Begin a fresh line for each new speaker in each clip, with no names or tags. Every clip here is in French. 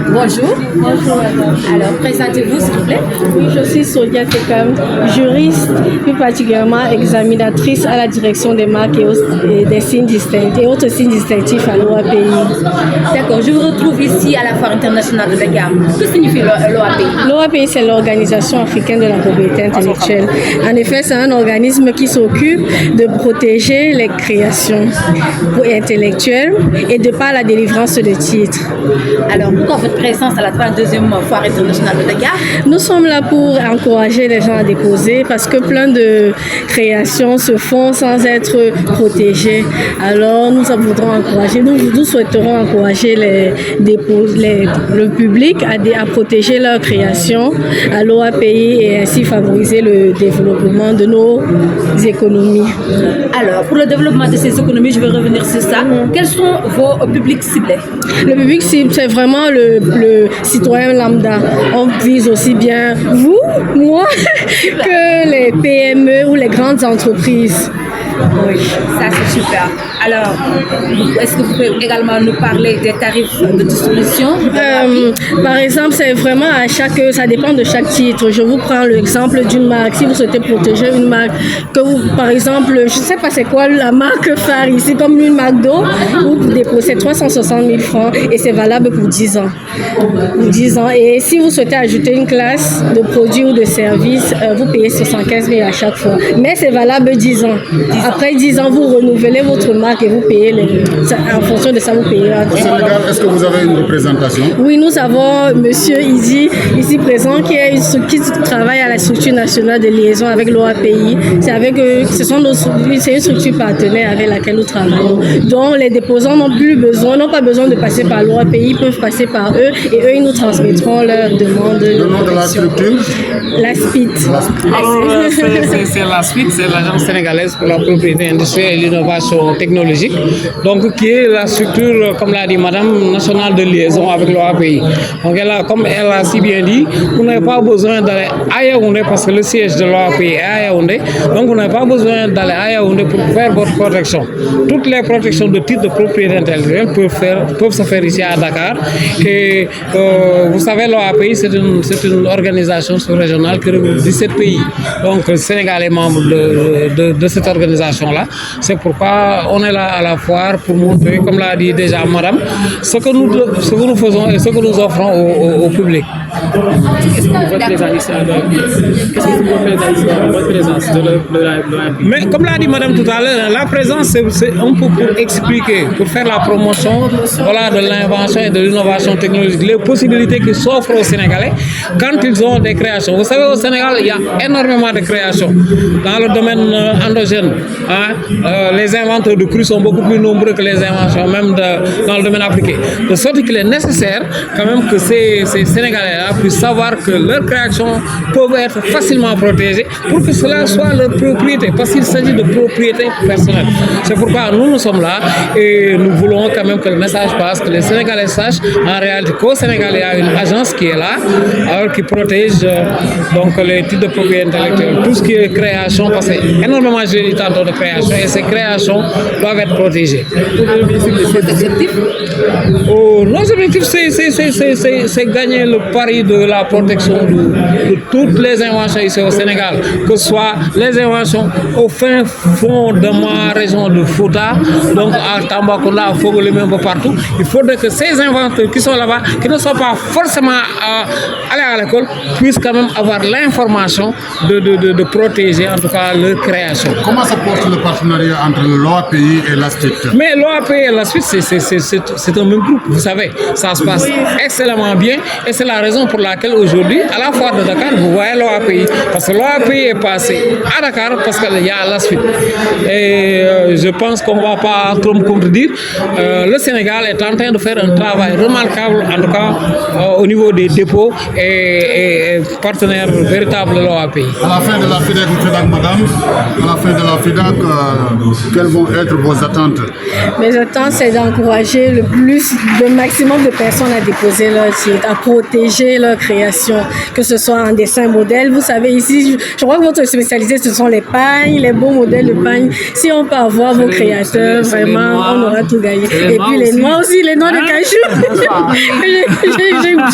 Bonjour.
Bonjour madame.
Alors, présentez-vous s'il vous plaît.
Oui, je suis Sonia Tekam, juriste, plus particulièrement examinatrice à la direction des marques et des signes distinctifs et autres signes distinctifs à l'OAPI.
D'accord, je vous retrouve ici à la Foire internationale de Dakar. Que signifie l'OAPI?
L'OAPI, c'est l'Organisation africaine de la propriété intellectuelle. En effet, c'est un organisme qui s'occupe de protéger les créations intellectuelles et de par la délivrance de titres.
Alors, pourquoi votre présence à la 32e Foire internationale de Dakar?
Nous sommes là pour encourager les gens à déposer parce que plein de créations se font sans être protégées. Alors, nous voudrons encourager, nous souhaiterons encourager le public à protéger leurs créations à l'OAPI et ainsi favoriser le développement de nos économies.
Alors, pour le développement de ces économies, je vais revenir sur ça. Quels sont vos publics ciblés?
Le public cible, c'est vraiment le citoyen lambda. On vise aussi bien vous, moi, que les PME ou les grandes entreprises.
Oui, ça c'est super. Alors, est-ce que vous pouvez également nous parler des tarifs de distribution?
Par exemple, c'est vraiment ça dépend de chaque titre. Je vous prends l'exemple d'une marque. Si vous souhaitez protéger une marque, par exemple, je ne sais pas c'est quoi la marque phare ici, comme une marque d'eau, vous déposez 360 000 francs et c'est valable pour 10 ans. Pour 10 ans. Et si vous souhaitez ajouter une classe de produits ou de services, vous payez 75 000 à chaque fois. Mais c'est valable 10 ans. Après 10 ans, vous renouvelez votre marque et vous payez en fonction de ça, vous payez.
Au Sénégal, est-ce que vous avez une représentation?
Oui, nous avons Monsieur Idi, ici présent, qui travaille à la structure nationale de liaison avec l'OAPI. C'est une structure partenaire avec laquelle nous travaillons. Donc, les déposants n'ont pas besoin de passer par l'OAPI, ils peuvent passer par eux et eux, ils nous transmettront leurs demandes.
Le nom de la structure?
La SPIT.
C'est la SPIT, c'est l'Agence sénégalaise pour la propriété industrielle et l'innovation technologique, donc qui est la structure, comme l'a dit Madame, nationale de liaison avec l'OAPI. Donc comme elle a si bien dit, vous n'avez pas besoin d'aller à Yaoundé parce que le siège de l'OAPI est à Yaoundé, donc vous n'avez pas besoin d'aller à Yaoundé pour faire votre protection. Toutes les protections de titres de propriété intellectuelle peuvent se faire ici à Dakar. Et vous savez, l'OAPI, c'est une organisation sous-régionale qui regroupe 17 pays. Donc le Sénégal est membre de cette organisation-là. C'est pourquoi on est là à la foire pour montrer, comme l'a dit déjà Madame, ce que nous faisons et ce que nous offrons au public.
Qu'est-ce que vous représentez ici votre présence de l'OAPI?
Mais comme l'a dit Madame tout à l'heure, la présence, c'est un peu pour expliquer, pour faire la promotion de l'invention et de l'innovation technologique, les possibilités qui s'offrent aux Sénégalais quand ils ont des créations. Vous savez, au Sénégal, il y a énormément de créations. Dans le domaine endogène, les inventeurs de cru sont beaucoup plus nombreux que les inventions, même dans le domaine appliqué. De sorte qu'il est nécessaire quand même que ces Sénégalais-là puissent savoir que leurs créations peuvent être facilement protégées pour que cela soit leur propriété, parce qu'il s'agit de propriété personnelle. C'est pourquoi nous sommes là et nous voulons quand même que le message passe, que les Sénégalais sachent en réalité qu'au Sénégal, il y a une agence qui est là, alors qui protège donc les titres de propriété intellectuelle, tout ce qui est création, parce qu'il y a énormément de création et ces créations doivent être protégées. Nos objectifs, c'est gagner le pari de la protection de toutes les inventions ici au Sénégal, que ce soit les inventions au fin fond de ma région de Fouta, donc à Tambacounda, à Fogolé, même partout. Il faudrait que ces inventeurs qui sont là-bas, qui ne sont pas forcément allés à l'école, puissent quand même avoir l'information de protéger en tout cas leur création.
Comment se porte le partenariat entre l'OAPI et la SPIT?
Mais l'OAPI et la SPIT, c'est un même groupe, vous savez. Ça se passe excellemment bien et c'est la raison pour laquelle aujourd'hui, à la foire de Dakar, vous voyez l'OAPI. Parce que l'OAPI est passé à Dakar parce qu'il y a la SPIT. Et je pense qu'on ne va pas trop me contredire. Le Sénégal est en train de faire un travail remarquable, en tout cas au niveau des dépôts et partenaires véritables de l'OAPI.
À la fin de la FIDAC, madame, à la fin de la FIDAC, quelles vont être vos attentes?
Mes attentes, c'est d'encourager le maximum de personnes à déposer leur titre, à protéger leur création, que ce soit en dessin modèle. Vous savez, ici, je crois que votre spécialité, ce sont les pagnes, les beaux modèles de pagnes. Si on peut avoir vos créateurs, vraiment, on aura tout gagné. Et puis les noix aussi, les noix de cachou.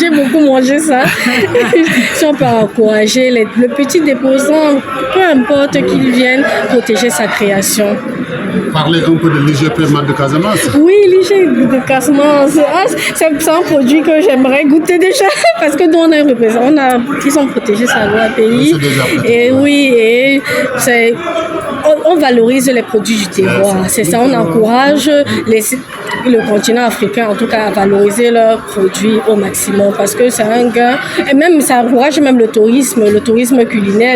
J'ai beaucoup mangé ça. Si on peut encourager le petit déposant, peu importe qu'il vienne, protéger sa création.
Parler un peu de l'IGP Mat de Casamance.
Oui, l'IGP de Casamance, c'est un produit que j'aimerais goûter déjà parce que nous on a un représentant, ils ont protégé sa loi pays. Et oui, et on valorise les produits du terroir. C'est ça, on encourage le continent africain en tout cas à valoriser leurs produits au maximum parce que c'est un gain et même ça encourage même le tourisme culinaire.